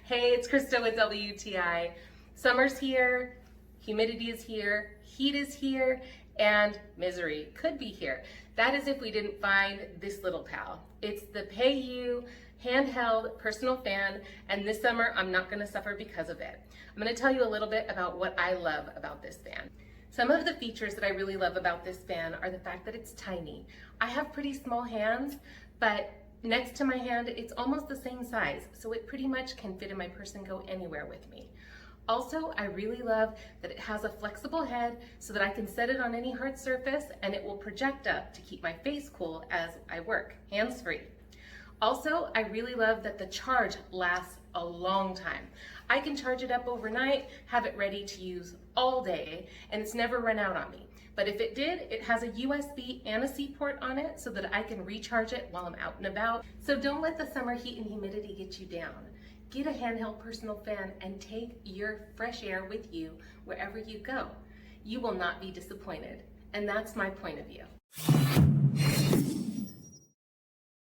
Hey, it's Krista with WTI. Summer's here, humidity is here, heat is here, and misery could be here. That is if we didn't find this little pal. It's the Peiyuu handheld personal fan, and this summer I'm not going to suffer because of it. I'm going to tell you a little bit about what I love about this fan. Some of the features that I really love about this fan are the fact that it's tiny. I have pretty small hands, but next to my hand, it's almost the same size, so it pretty much can fit in my purse and go anywhere with me. Also, I really love that it has a flexible head so that I can set it on any hard surface and it will project up to keep my face cool as I work, hands-free. Also, I really love that the charge lasts a long time. I can charge it up overnight, have it ready to use all day, and it's never run out on me. But if it did, it has a USB and a C port on it so that I can recharge it while I'm out and about. So don't let the summer heat and humidity get you down. Get a handheld personal fan and take your fresh air with you wherever you go. You will not be disappointed. And that's my point of view.